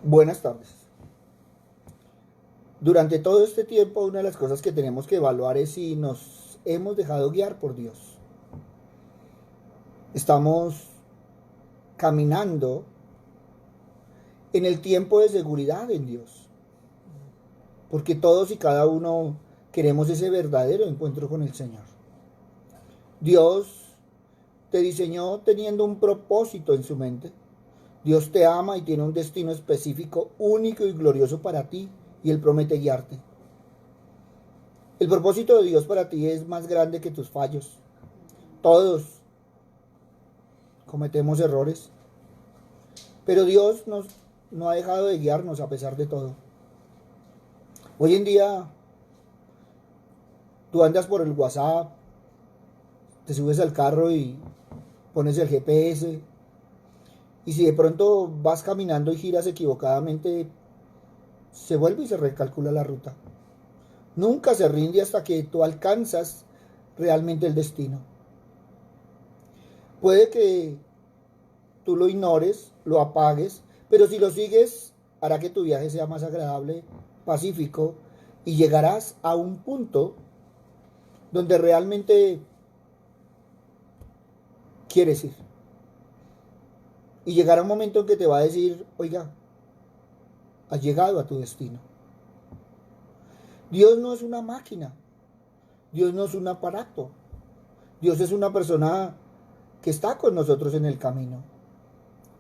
Buenas tardes. Durante todo este tiempo, una de las cosas que tenemos que evaluar es si nos hemos dejado guiar por Dios. Estamos caminando en el tiempo de seguridad en Dios, porque todos y cada uno queremos ese verdadero encuentro con el Señor. Dios te diseñó teniendo un propósito en su mente. Dios te ama y tiene un destino específico, único y glorioso para ti, y Él promete guiarte. El propósito de Dios para ti es más grande que tus fallos. Todos cometemos errores, pero Dios no ha dejado de guiarnos a pesar de todo. Hoy en día tú andas por el WhatsApp, te subes al carro y pones el GPS, y si de pronto vas caminando y giras equivocadamente, se vuelve y se recalcula la ruta. Nunca se rinde hasta que tú alcanzas realmente el destino. Puede que tú lo ignores, lo apagues, pero si lo sigues, hará que tu viaje sea más agradable, pacífico, y llegarás a un punto donde realmente quieres ir. Y llegará un momento en que te va a decir, oiga, has llegado a tu destino. Dios no es una máquina, Dios no es un aparato, Dios es una persona que está con nosotros en el camino.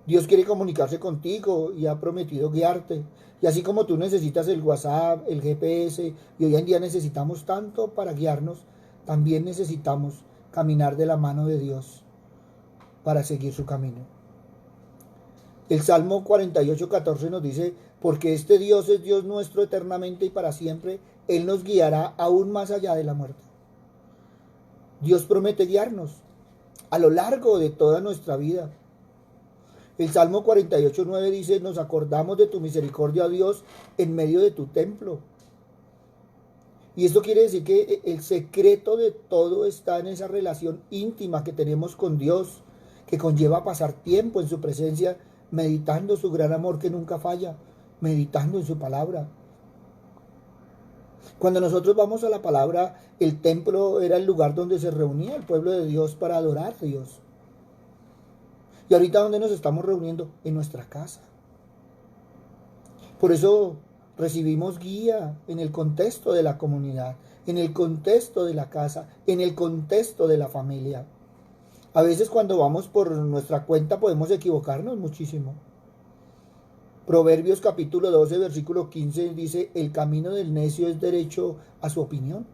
Dios quiere comunicarse contigo y ha prometido guiarte. Y así como tú necesitas el WhatsApp, el GPS, y hoy en día necesitamos tanto para guiarnos, también necesitamos caminar de la mano de Dios para seguir su camino. El Salmo 48:14 nos dice, porque este Dios es Dios nuestro eternamente y para siempre, Él nos guiará aún más allá de la muerte. Dios promete guiarnos a lo largo de toda nuestra vida. El Salmo 48:9 dice, nos acordamos de tu misericordia, Dios, en medio de tu templo. Y esto quiere decir que el secreto de todo está en esa relación íntima que tenemos con Dios, que conlleva pasar tiempo en su presencia, meditando su gran amor que nunca falla, meditando en su palabra. Cuando nosotros vamos a la palabra, el templo era el lugar donde se reunía el pueblo de Dios para adorar a Dios. Y ahorita, ¿dónde nos estamos reuniendo? En nuestra casa. Por eso recibimos guía en el contexto de la comunidad, en el contexto de la casa, en el contexto de la familia. A veces cuando vamos por nuestra cuenta podemos equivocarnos muchísimo. Proverbios capítulo 12, versículo 15 dice, el camino del necio es derecho a su opinión,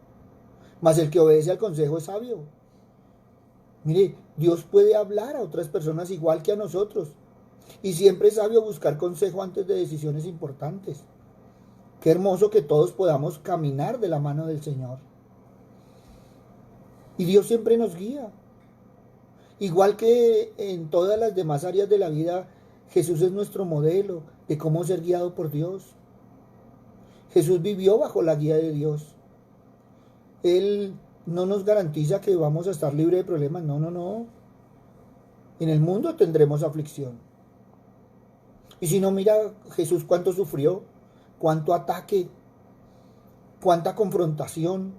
mas el que obedece al consejo es sabio. Mire, Dios puede hablar a otras personas igual que a nosotros. Y siempre es sabio buscar consejo antes de decisiones importantes. Qué hermoso que todos podamos caminar de la mano del Señor. Y Dios siempre nos guía. Igual que en todas las demás áreas de la vida, Jesús es nuestro modelo de cómo ser guiado por Dios. Jesús vivió bajo la guía de Dios. Él no nos garantiza que vamos a estar libres de problemas. No, no, no. En el mundo tendremos aflicción. Y si no, mira Jesús cuánto sufrió, cuánto ataque, cuánta confrontación.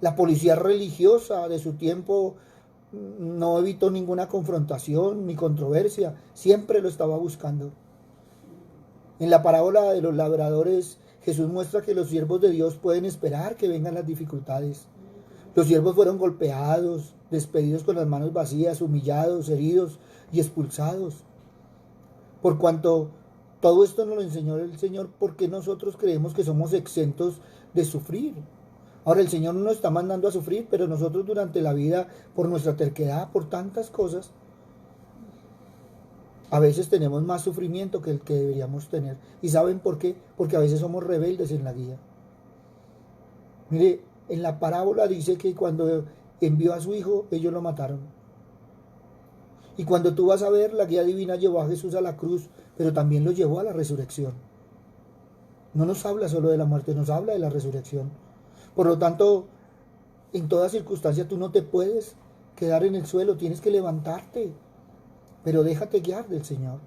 La policía religiosa de su tiempo no evitó ninguna confrontación ni controversia, siempre lo estaba buscando. En la parábola de los labradores, Jesús muestra que los siervos de Dios pueden esperar que vengan las dificultades. Los siervos fueron golpeados, despedidos con las manos vacías, humillados, heridos y expulsados. Por cuanto todo esto nos lo enseñó el Señor, porque nosotros creemos que somos exentos de sufrir. Ahora el Señor no nos está mandando a sufrir, pero nosotros durante la vida, por nuestra terquedad, por tantas cosas, a veces tenemos más sufrimiento que el que deberíamos tener. ¿Y saben por qué? Porque a veces somos rebeldes en la guía. Mire, en la parábola dice que cuando envió a su hijo, ellos lo mataron. Y cuando tú vas a ver, la guía divina llevó a Jesús a la cruz, pero también lo llevó a la resurrección. No nos habla solo de la muerte, nos habla de la resurrección. Por lo tanto, en toda circunstancia tú no te puedes quedar en el suelo, tienes que levantarte, pero déjate guiar del Señor.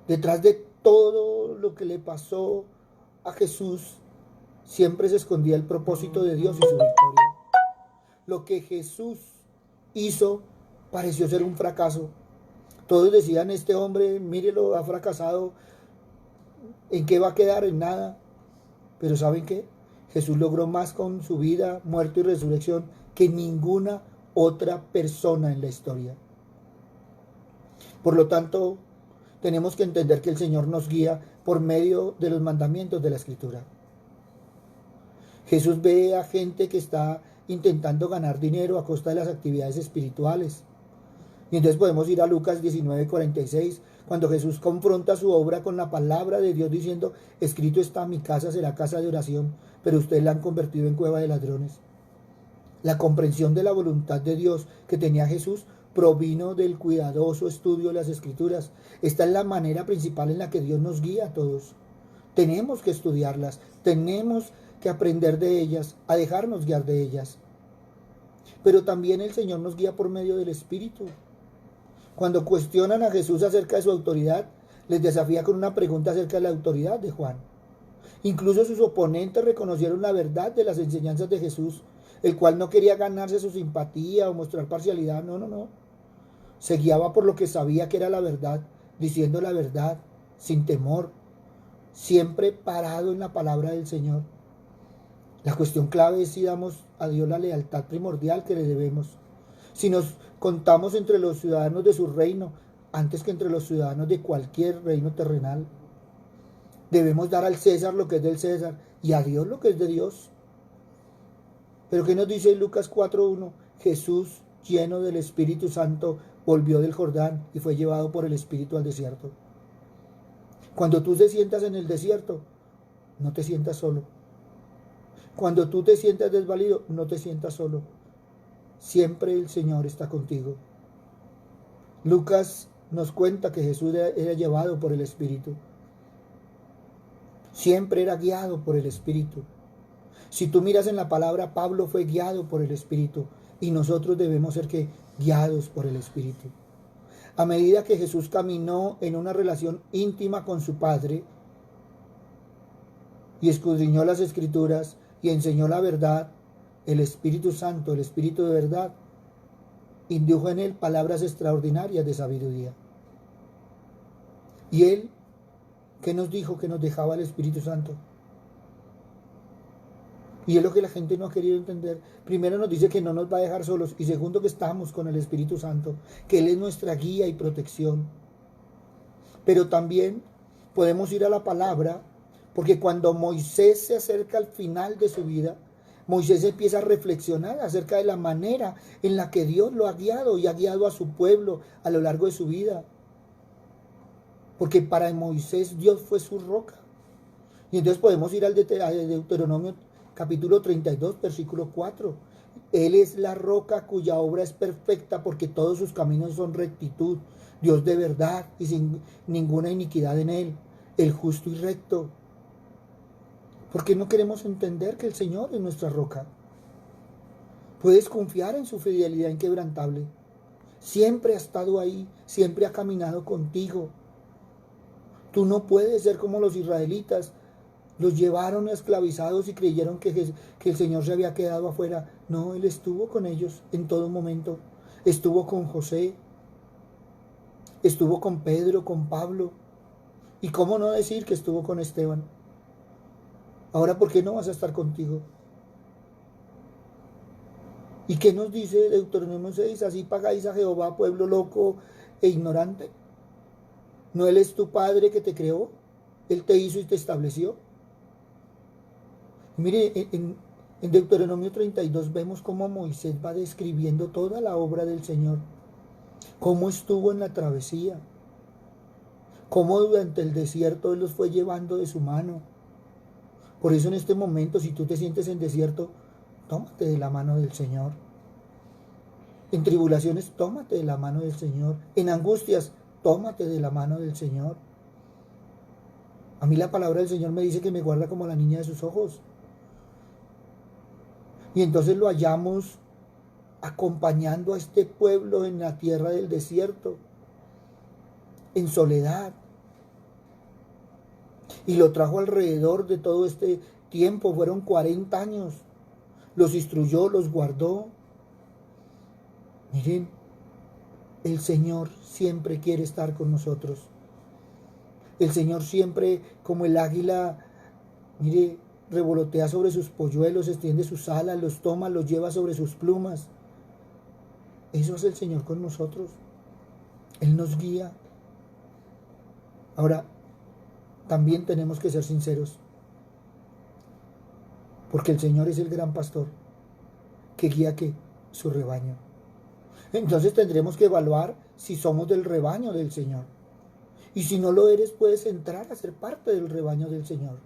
Detrás de todo lo que le pasó a Jesús, siempre se escondía el propósito de Dios y su victoria. Lo que Jesús hizo pareció ser un fracaso. Todos decían, este hombre, mírelo, ha fracasado, ¿en qué va a quedar? En nada. Pero ¿saben qué? Jesús logró más con su vida, muerte y resurrección que ninguna otra persona en la historia. Por lo tanto, tenemos que entender que el Señor nos guía por medio de los mandamientos de la Escritura. Jesús ve a gente que está intentando ganar dinero a costa de las actividades espirituales. Y entonces podemos ir a Lucas 19:46, cuando Jesús confronta su obra con la palabra de Dios diciendo, escrito está, mi casa será casa de oración, pero ustedes la han convertido en cueva de ladrones. La comprensión de la voluntad de Dios que tenía Jesús provino del cuidadoso estudio de las Escrituras. Esta es la manera principal en la que Dios nos guía a todos. Tenemos que estudiarlas, tenemos que aprender de ellas, a dejarnos guiar de ellas. Pero también el Señor nos guía por medio del Espíritu. Cuando cuestionan a Jesús acerca de su autoridad, les desafía con una pregunta acerca de la autoridad de Juan. Incluso sus oponentes reconocieron la verdad de las enseñanzas de Jesús, el cual no quería ganarse su simpatía o mostrar parcialidad, no. Se guiaba por lo que sabía que era la verdad, diciendo la verdad, sin temor, siempre parado en la palabra del Señor. La cuestión clave es si damos a Dios la lealtad primordial que le debemos. Si nos contamos entre los ciudadanos de su reino, antes que entre los ciudadanos de cualquier reino terrenal. Debemos dar al César lo que es del César y a Dios lo que es de Dios. Pero ¿qué nos dice Lucas 4:1? Jesús, lleno del Espíritu Santo, volvió del Jordán y fue llevado por el Espíritu al desierto. Cuando tú te sientas en el desierto, no te sientas solo. Cuando tú te sientas desvalido, no te sientas solo. Siempre el Señor está contigo. Lucas nos cuenta que Jesús era llevado por el Espíritu. Siempre era guiado por el Espíritu. Si tú miras en la palabra, Pablo fue guiado por el Espíritu y nosotros debemos ser guiados por el Espíritu. A medida que Jesús caminó en una relación íntima con su Padre y escudriñó las Escrituras y enseñó la verdad, el Espíritu Santo, el Espíritu de verdad, indujo en él palabras extraordinarias de sabiduría. Y él, ¿qué nos dijo? Que nos dejaba el Espíritu Santo. Y es lo que la gente no ha querido entender. Primero nos dice que no nos va a dejar solos. Y segundo, que estamos con el Espíritu Santo, que Él es nuestra guía y protección. Pero también podemos ir a la palabra, porque cuando Moisés se acerca al final de su vida, Moisés empieza a reflexionar acerca de la manera en la que Dios lo ha guiado y ha guiado a su pueblo a lo largo de su vida. Porque para Moisés Dios fue su roca. Y entonces podemos ir al Deuteronomio capítulo 32, versículo 4. Él es la roca cuya obra es perfecta porque todos sus caminos son rectitud. Dios de verdad y sin ninguna iniquidad en él. El justo y recto. ¿Por qué no queremos entender que el Señor es nuestra roca? Puedes confiar en su fidelidad inquebrantable. Siempre ha estado ahí, siempre ha caminado contigo. Tú no puedes ser como los israelitas. Los llevaron esclavizados y creyeron que el Señor se había quedado afuera. No, Él estuvo con ellos en todo momento. Estuvo con José, estuvo con Pedro, con Pablo. ¿Y cómo no decir que estuvo con Esteban? Ahora, ¿por qué no vas a estar contigo? ¿Y qué nos dice Deuteronomio 6? Así pagáis a Jehová, pueblo loco e ignorante. ¿No Él es tu Padre que te creó? Él te hizo y te estableció. Mire, en Deuteronomio 32 vemos cómo Moisés va describiendo toda la obra del Señor. Cómo estuvo en la travesía. Cómo durante el desierto Él los fue llevando de su mano. Por eso en este momento, si tú te sientes en desierto, tómate de la mano del Señor. En tribulaciones, tómate de la mano del Señor. En angustias, tómate de la mano del Señor. A mí la palabra del Señor me dice que me guarda como la niña de sus ojos. Y entonces lo hallamos acompañando a este pueblo en la tierra del desierto, en soledad. Y lo trajo alrededor de todo este tiempo, fueron 40 años. Los instruyó, los guardó. Miren, el Señor siempre quiere estar con nosotros. El Señor siempre, como el águila, mire, revolotea sobre sus polluelos, extiende sus alas, los toma, los lleva sobre sus plumas. Eso es el Señor con nosotros. Él nos guía. Ahora, también tenemos que ser sinceros, porque el Señor es el gran pastor que guía ¿qué? Su rebaño. Entonces tendremos que evaluar si somos del rebaño del Señor. Y si no lo eres, puedes entrar a ser parte del rebaño del Señor.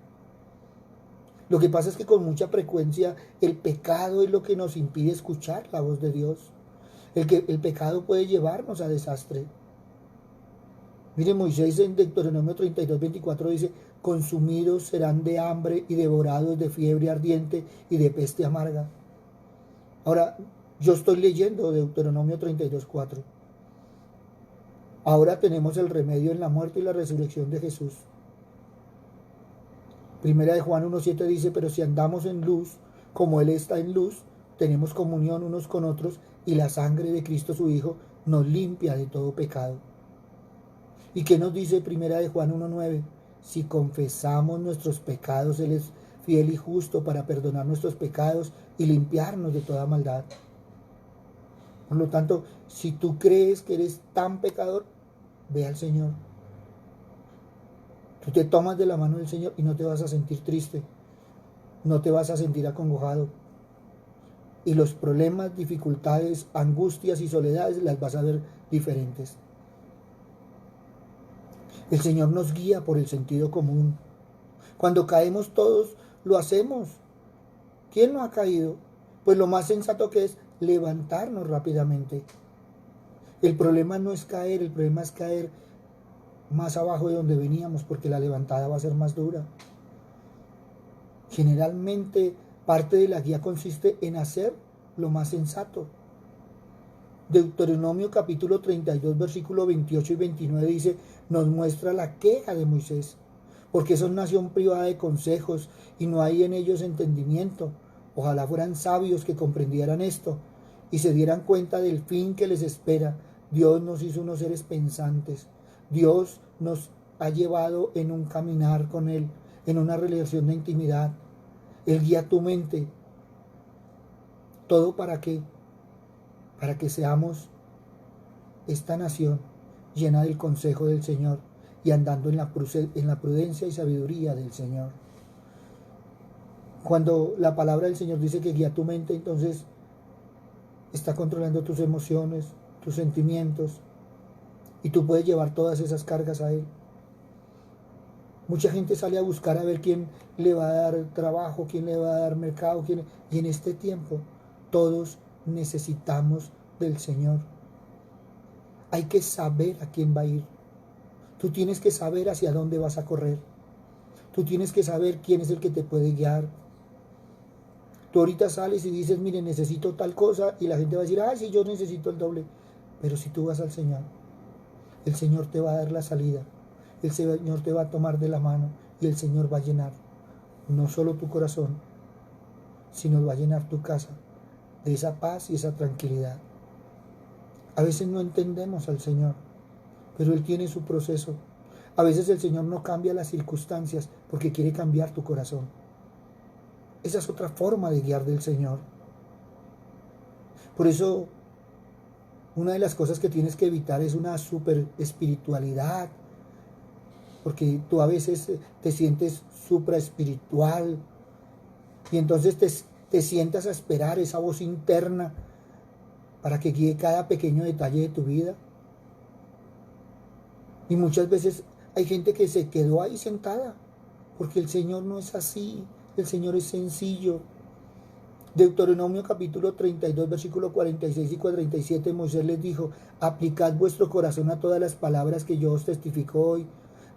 Lo que pasa es que con mucha frecuencia el pecado es lo que nos impide escuchar la voz de Dios. El pecado puede llevarnos a desastre. Mire, Moisés en Deuteronomio 32:24 dice: consumidos serán de hambre y devorados de fiebre ardiente y de peste amarga. Ahora, yo estoy leyendo Deuteronomio 32:4. Ahora tenemos el remedio en la muerte y la resurrección de Jesús. Primera de Juan 1:7 dice: pero si andamos en luz, como Él está en luz, tenemos comunión unos con otros, y la sangre de Cristo su Hijo nos limpia de todo pecado. ¿Y qué nos dice Primera de Juan 1:9? Si confesamos nuestros pecados, Él es fiel y justo para perdonar nuestros pecados y limpiarnos de toda maldad. Por lo tanto, si tú crees que eres tan pecador, ve al Señor. Tú te tomas de la mano del Señor y no te vas a sentir triste, no te vas a sentir acongojado. Y los problemas, dificultades, angustias y soledades las vas a ver diferentes. El Señor nos guía por el sentido común. Cuando caemos todos, lo hacemos. ¿Quién no ha caído? Pues lo más sensato que es levantarnos rápidamente. El problema no es caer, el problema es caer más abajo de donde veníamos, porque la levantada va a ser más dura. Generalmente, parte de la guía consiste en hacer lo más sensato. Deuteronomio capítulo 32, versículo 28 y 29 dice, nos muestra la queja de Moisés, porque son nación privada de consejos y no hay en ellos entendimiento. Ojalá fueran sabios que comprendieran esto y se dieran cuenta del fin que les espera. Dios nos hizo unos seres pensantes. Dios nos ha llevado en un caminar con Él, en una relación de intimidad. Él guía tu mente. ¿Todo para qué? Para que seamos esta nación llena del consejo del Señor y andando en la prudencia y sabiduría del Señor. Cuando la palabra del Señor dice que guía tu mente, entonces está controlando tus emociones, tus sentimientos, y tú puedes llevar todas esas cargas a Él. Mucha gente sale a buscar a ver quién le va a dar trabajo, quién le va a dar mercado, y en este tiempo todos necesitamos del Señor. Hay que saber a quién va a ir. Tú tienes que saber hacia dónde vas a correr. Tú tienes que saber quién es el que te puede guiar. Tú ahorita sales y dices, mire, necesito tal cosa, y la gente va a decir, sí, yo necesito el doble. Pero si tú vas al Señor, el Señor te va a dar la salida. El Señor te va a tomar de la mano y el Señor va a llenar no solo tu corazón, sino va a llenar tu casa de esa paz y esa tranquilidad. A veces no entendemos al Señor, pero Él tiene su proceso. A veces el Señor no cambia las circunstancias porque quiere cambiar tu corazón. Esa es otra forma de guiar del Señor. Por eso, una de las cosas que tienes que evitar es una super espiritualidad, porque tú a veces te sientes supra espiritual y entonces te sientas a esperar esa voz interna para que guíe cada pequeño detalle de tu vida. Y muchas veces hay gente que se quedó ahí sentada, porque el Señor no es así, el Señor es sencillo. Deuteronomio capítulo 32, versículo 46 y 47, Moisés les dijo, aplicad vuestro corazón a todas las palabras que yo os testifico hoy,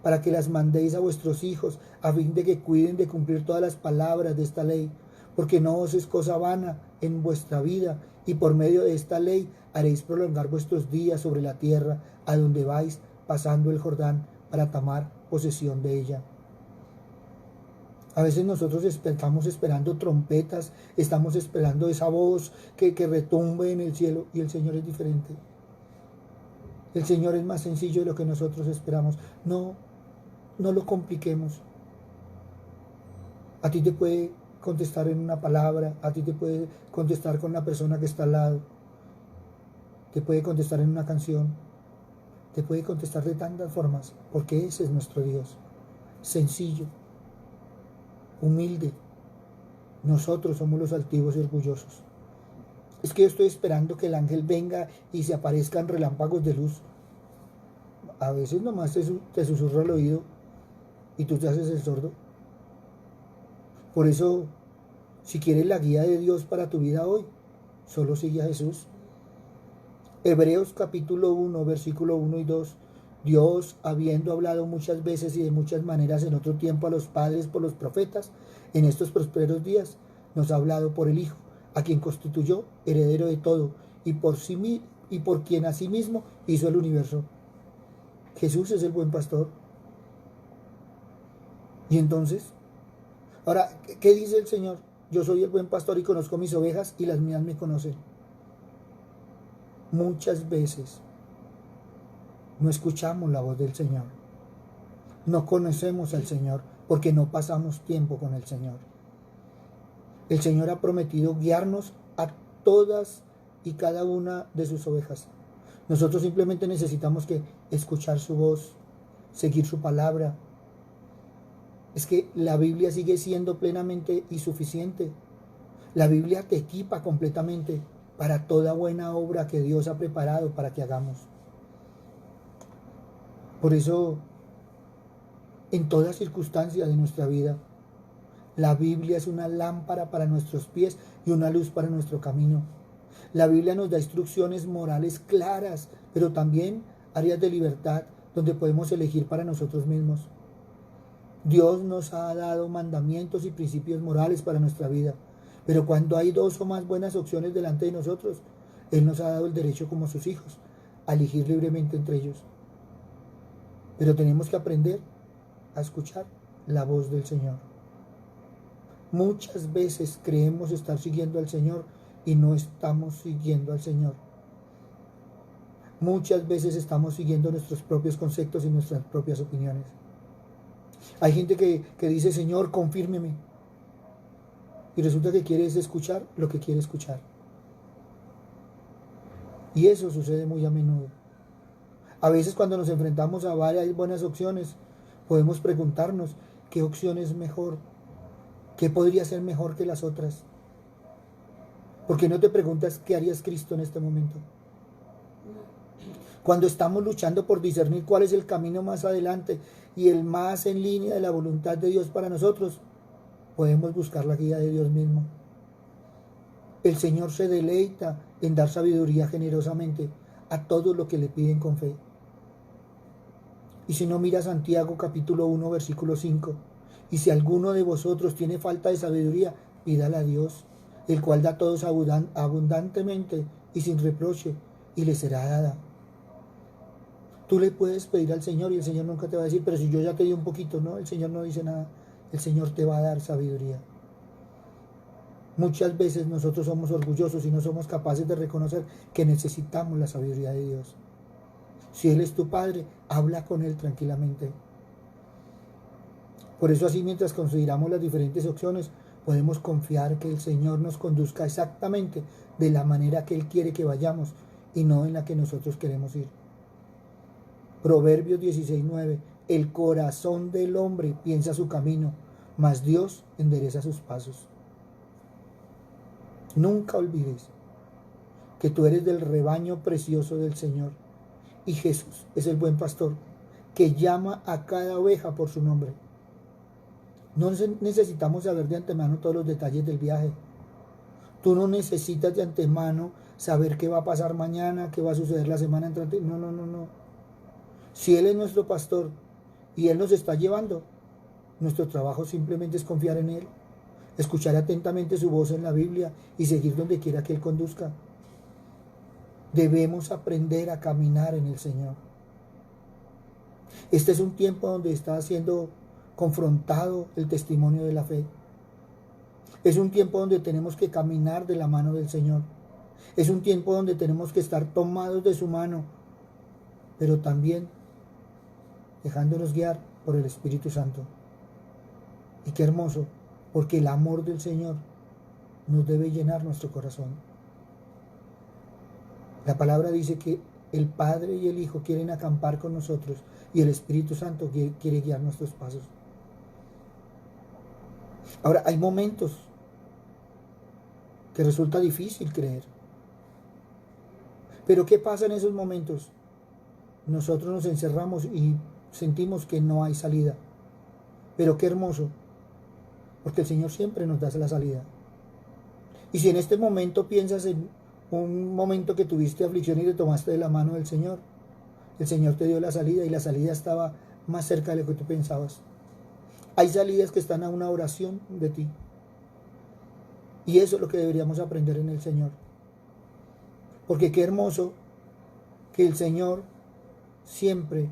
para que las mandéis a vuestros hijos, a fin de que cuiden de cumplir todas las palabras de esta ley, porque no os es cosa vana en vuestra vida, y por medio de esta ley haréis prolongar vuestros días sobre la tierra, a donde vais pasando el Jordán para tomar posesión de ella. A veces nosotros estamos esperando trompetas, estamos esperando esa voz que retumbe en el cielo, y el Señor es diferente. El Señor es más sencillo de lo que nosotros esperamos. No, no lo compliquemos. A ti te puede contestar en una palabra, a ti te puede contestar con la persona que está al lado, te puede contestar en una canción, te puede contestar de tantas formas, porque ese es nuestro Dios. Sencillo, humilde. Nosotros somos los altivos y orgullosos. Es que yo estoy esperando que el ángel venga y se aparezcan relámpagos de luz. A veces nomás te susurra al oído y tú te haces el sordo. Por eso, si quieres la guía de Dios para tu vida hoy, solo sigue a Jesús. Hebreos capítulo 1, versículo 1 y 2. Dios, habiendo hablado muchas veces y de muchas maneras en otro tiempo a los padres por los profetas, en estos prósperos días nos ha hablado por el Hijo, a quien constituyó heredero de todo y por quien asimismo hizo el universo. Jesús es el buen pastor. Y entonces, ahora, ¿qué dice el Señor? Yo soy el buen pastor y conozco mis ovejas y las mías me conocen. Muchas veces no escuchamos la voz del Señor. No conocemos al Señor porque no pasamos tiempo con el Señor. El Señor ha prometido guiarnos a todas y cada una de sus ovejas. Nosotros simplemente necesitamos que escuchar su voz, seguir su palabra. Es que la Biblia sigue siendo plenamente y suficiente. La Biblia te equipa completamente para toda buena obra que Dios ha preparado para que hagamos. Por eso, en toda circunstancia de nuestra vida, la Biblia es una lámpara para nuestros pies y una luz para nuestro camino. La Biblia nos da instrucciones morales claras, pero también áreas de libertad donde podemos elegir para nosotros mismos. Dios nos ha dado mandamientos y principios morales para nuestra vida, pero cuando hay dos o más buenas opciones delante de nosotros, Él nos ha dado el derecho como sus hijos a elegir libremente entre ellos. Pero tenemos que aprender a escuchar la voz del Señor. Muchas veces creemos estar siguiendo al Señor y no estamos siguiendo al Señor. Muchas veces estamos siguiendo nuestros propios conceptos y nuestras propias opiniones. Hay gente que dice, Señor, confírmeme. Y resulta que quiere escuchar lo que quiere escuchar. Y eso sucede muy a menudo. A veces cuando nos enfrentamos a varias buenas opciones, podemos preguntarnos, ¿qué opción es mejor? ¿Qué podría ser mejor que las otras? ¿Por qué no te preguntas qué harías Cristo en este momento? Cuando estamos luchando por discernir cuál es el camino más adelante y el más en línea de la voluntad de Dios para nosotros, podemos buscar la guía de Dios mismo. El Señor se deleita en dar sabiduría generosamente a todo lo que le piden con fe. Y si no, mira Santiago capítulo 1 versículo 5. Y si alguno de vosotros tiene falta de sabiduría, pídala a Dios, el cual da a todos abundantemente y sin reproche, y le será dada. Tú le puedes pedir al Señor y el Señor nunca te va a decir, pero si yo ya te di un poquito, no, el Señor no dice nada. El Señor te va a dar sabiduría. Muchas veces nosotros somos orgullosos y no somos capaces de reconocer que necesitamos la sabiduría de Dios. Si Él es tu Padre, habla con Él tranquilamente. Por eso así, mientras consideramos las diferentes opciones, podemos confiar que el Señor nos conduzca exactamente de la manera que Él quiere que vayamos y no en la que nosotros queremos ir. Proverbios 16:9. El corazón del hombre piensa su camino, mas Dios endereza sus pasos. Nunca olvides que tú eres del rebaño precioso del Señor y Jesús es el buen pastor que llama a cada oveja por su nombre. No necesitamos saber de antemano todos los detalles del viaje. Tú no necesitas de antemano saber qué va a pasar mañana, qué va a suceder la semana entrante. No. Si Él es nuestro pastor y Él nos está llevando, nuestro trabajo simplemente es confiar en Él, escuchar atentamente su voz en la Biblia y seguir donde quiera que Él conduzca. Debemos aprender a caminar en el Señor. Este es un tiempo donde está siendo confrontado el testimonio de la fe. Es un tiempo donde tenemos que caminar de la mano del Señor. Es un tiempo donde tenemos que estar tomados de su mano, pero también dejándonos guiar por el Espíritu Santo. Y qué hermoso, porque el amor del Señor nos debe llenar nuestro corazón. La palabra dice que el Padre y el Hijo quieren acampar con nosotros y el Espíritu Santo quiere guiar nuestros pasos. Ahora, hay momentos que resulta difícil creer. Pero ¿qué pasa en esos momentos? Nosotros nos encerramos y sentimos que no hay salida. Pero qué hermoso, porque el Señor siempre nos da la salida. Y si en este momento piensas en un momento que tuviste aflicción y te tomaste de la mano del Señor, el Señor te dio la salida y la salida estaba más cerca de lo que tú pensabas. Hay salidas que están a una oración de ti. Y eso es lo que deberíamos aprender en el Señor. Porque qué hermoso que el Señor siempre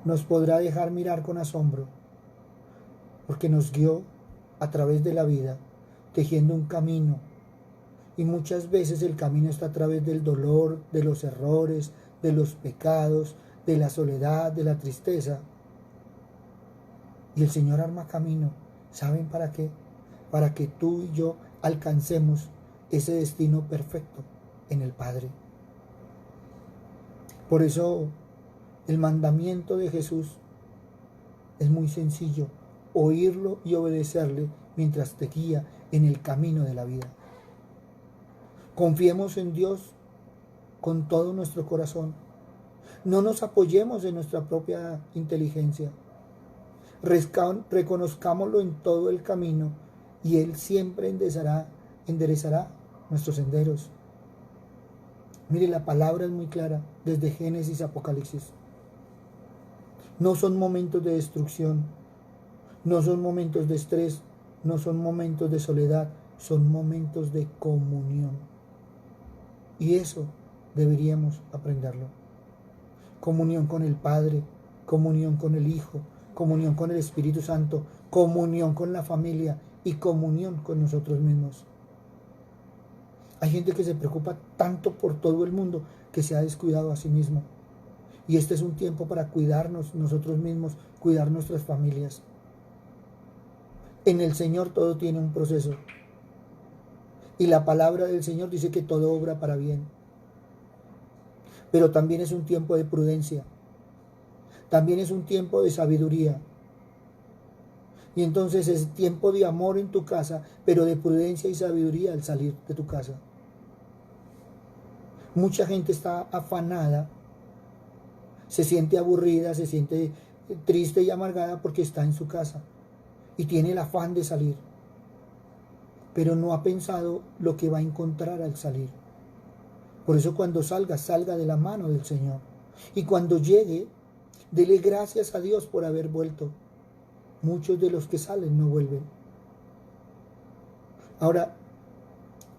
nos podrá dejar mirar con asombro, porque nos guió a través de la vida, tejiendo un camino. Y muchas veces el camino está a través del dolor, de los errores, de los pecados, de la soledad, de la tristeza. Y el Señor arma camino. ¿Saben para qué? Para que tú y yo alcancemos ese destino perfecto en el Padre. Por eso el mandamiento de Jesús es muy sencillo: oírlo y obedecerle mientras te guía en el camino de la vida. Confiemos en Dios con todo nuestro corazón. No nos apoyemos en nuestra propia inteligencia. Reconozcámoslo en todo el camino y Él siempre enderezará nuestros senderos. Mire, la palabra es muy clara desde Génesis a Apocalipsis. No son momentos de destrucción, no son momentos de estrés, no son momentos de soledad, son momentos de comunión. Y eso deberíamos aprenderlo. Comunión con el Padre, comunión con el Hijo, comunión con el Espíritu Santo, comunión con la familia y comunión con nosotros mismos. Hay gente que se preocupa tanto por todo el mundo que se ha descuidado a sí mismo. Y este es un tiempo para cuidarnos nosotros mismos, cuidar nuestras familias. En el Señor todo tiene un proceso. Y la palabra del Señor dice que todo obra para bien. Pero también es un tiempo de prudencia. También es un tiempo de sabiduría. Y entonces es tiempo de amor en tu casa, pero de prudencia y sabiduría al salir de tu casa. Mucha gente está afanada, se siente aburrida, se siente triste y amargada porque está en su casa y tiene el afán de salir, pero no ha pensado lo que va a encontrar al salir. Por eso cuando salga, salga de la mano del Señor. Y cuando llegue, dele gracias a Dios por haber vuelto. Muchos de los que salen no vuelven. Ahora,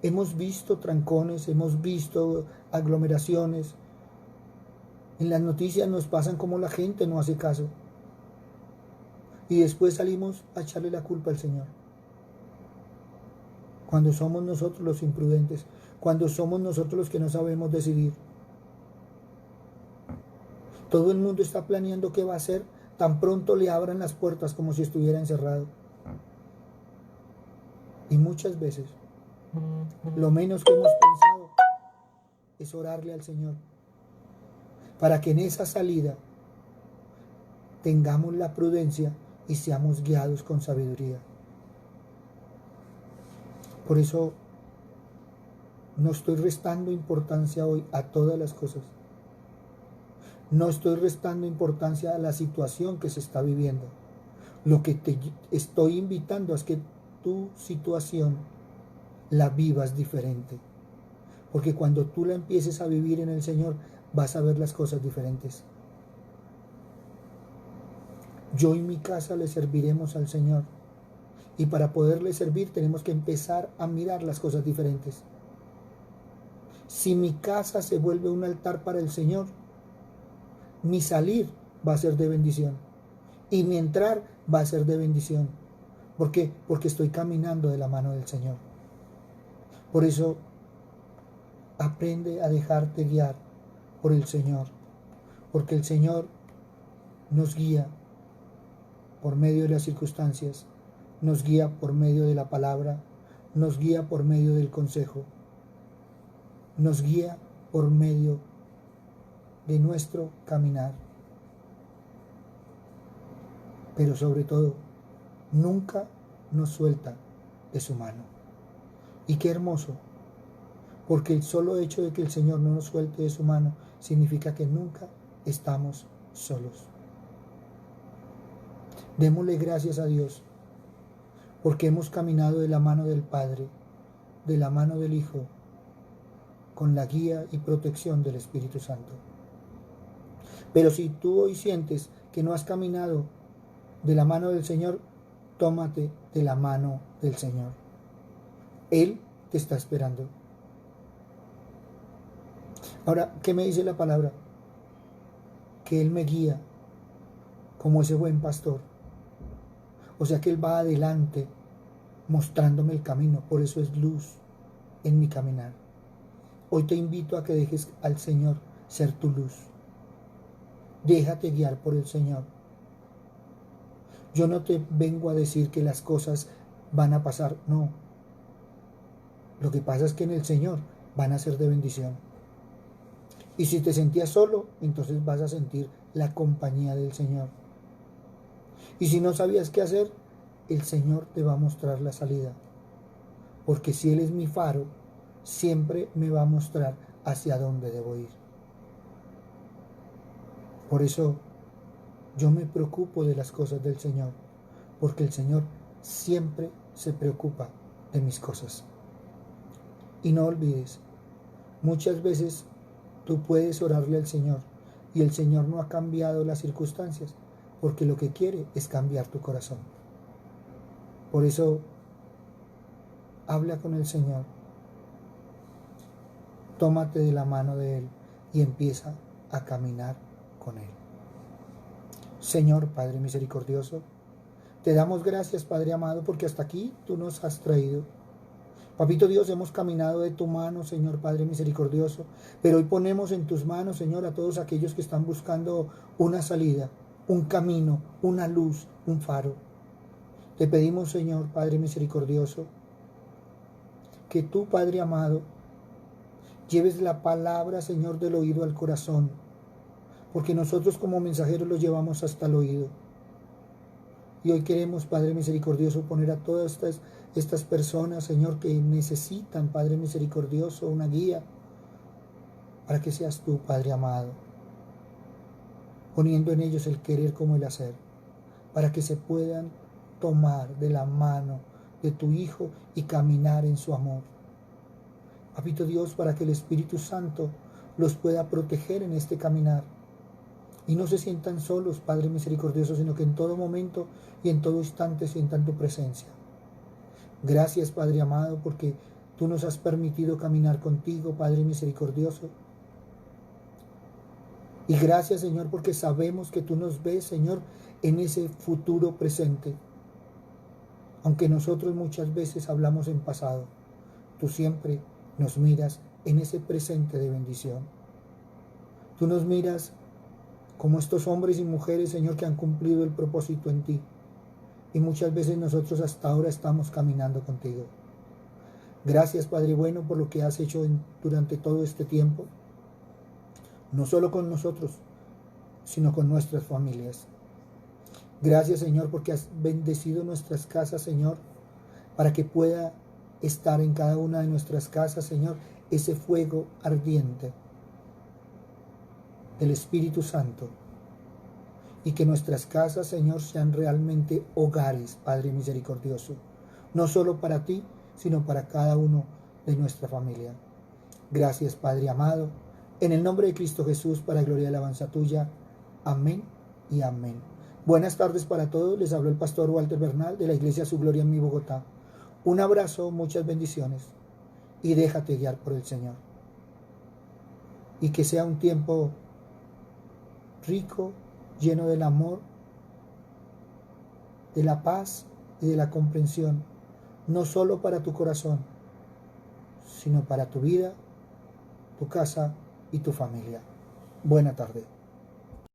hemos visto trancones, hemos visto aglomeraciones. En las noticias nos pasan como la gente no hace caso. Y después salimos a echarle la culpa al Señor. Cuando somos nosotros los imprudentes, cuando somos nosotros los que no sabemos decidir. Todo el mundo está planeando qué va a hacer tan pronto le abran las puertas como si estuviera encerrado. Y muchas veces, lo menos que hemos pensado es orarle al Señor, para que en esa salida tengamos la prudencia y seamos guiados con sabiduría. Por eso no estoy restando importancia hoy a todas las cosas. No estoy restando importancia a la situación que se está viviendo. Lo que te estoy invitando es que tu situación la vivas diferente. Porque cuando tú la empieces a vivir en el Señor, vas a ver las cosas diferentes. Yo y mi casa le serviremos al Señor. Y para poderle servir tenemos que empezar a mirar las cosas diferentes. Si mi casa se vuelve un altar para el Señor, mi salir va a ser de bendición. Y mi entrar va a ser de bendición. ¿Por qué? Porque estoy caminando de la mano del Señor. Por eso, aprende a dejarte guiar por el Señor. Porque el Señor nos guía por medio de las circunstancias, nos guía por medio de la palabra, nos guía por medio del consejo, nos guía por medio de nuestro caminar. Pero sobre todo, nunca nos suelta de su mano. Y qué hermoso, porque el solo hecho de que el Señor no nos suelte de su mano significa que nunca estamos solos. Démosle gracias a Dios, porque hemos caminado de la mano del Padre, de la mano del Hijo, con la guía y protección del Espíritu Santo. Pero si tú hoy sientes que no has caminado de la mano del Señor, tómate de la mano del Señor. Él te está esperando. Ahora, ¿qué me dice la palabra? Que Él me guía como ese buen pastor. O sea que Él va adelante mostrándome el camino. Por eso es luz en mi caminar. Hoy te invito a que dejes al Señor ser tu luz. Déjate guiar por el Señor. Yo no te vengo a decir que las cosas van a pasar, no. Lo que pasa es que en el Señor van a ser de bendición. Y si te sentías solo, entonces vas a sentir la compañía del Señor. Y si no sabías qué hacer, el Señor te va a mostrar la salida. Porque si Él es mi faro, siempre me va a mostrar hacia dónde debo ir. Por eso yo me preocupo de las cosas del Señor, porque el Señor siempre se preocupa de mis cosas. Y no olvides, muchas veces tú puedes orarle al Señor y el Señor no ha cambiado las circunstancias, porque lo que quiere es cambiar tu corazón. Por eso, habla con el Señor, tómate de la mano de Él y empieza a caminar con Él. Señor Padre misericordioso, te damos gracias, Padre amado, porque hasta aquí tú nos has traído. Papito Dios, hemos caminado de tu mano, Señor Padre misericordioso, pero hoy ponemos en tus manos, Señor, a todos aquellos que están buscando una salida, un camino, una luz, un faro. Te pedimos, Señor Padre misericordioso, que tú, Padre amado, lleves la palabra, Señor, del oído al corazón, porque nosotros como mensajeros lo llevamos hasta el oído. Y hoy queremos, Padre misericordioso, poner a todas estas personas, Señor, que necesitan, Padre misericordioso, una guía, para que seas tú, Padre amado, poniendo en ellos el querer como el hacer, para que se puedan tomar de la mano de tu Hijo y caminar en su amor. Papito Dios, para que el Espíritu Santo los pueda proteger en este caminar. Y no se sientan solos, Padre misericordioso, sino que en todo momento y en todo instante sientan tu presencia. Gracias, Padre amado, porque tú nos has permitido caminar contigo, Padre misericordioso. Y gracias, Señor, porque sabemos que tú nos ves, Señor, en ese futuro presente. Aunque nosotros muchas veces hablamos en pasado, tú siempre nos miras en ese presente de bendición. Tú nos miras como estos hombres y mujeres, Señor, que han cumplido el propósito en ti. Y muchas veces nosotros hasta ahora estamos caminando contigo. Gracias, Padre bueno, por lo que has hecho durante todo este tiempo. No solo con nosotros, sino con nuestras familias. Gracias, Señor, porque has bendecido nuestras casas, Señor, para que pueda estar en cada una de nuestras casas, Señor, ese fuego ardiente del Espíritu Santo, y que nuestras casas, Señor, sean realmente hogares, Padre misericordioso, no solo para ti, sino para cada uno de nuestra familia. Gracias, Padre amado, en el nombre de Cristo Jesús, para gloria y alabanza tuya. Amén y amén. Buenas tardes para todos, les habló el pastor Walter Bernal de la Iglesia Su Gloria en mi Bogotá. Un abrazo, muchas bendiciones y déjate guiar por el Señor. Y que sea un tiempo rico, lleno del amor de la paz y de la comprensión, no solo para tu corazón, sino para tu vida, tu casa y tu familia. Buena tarde.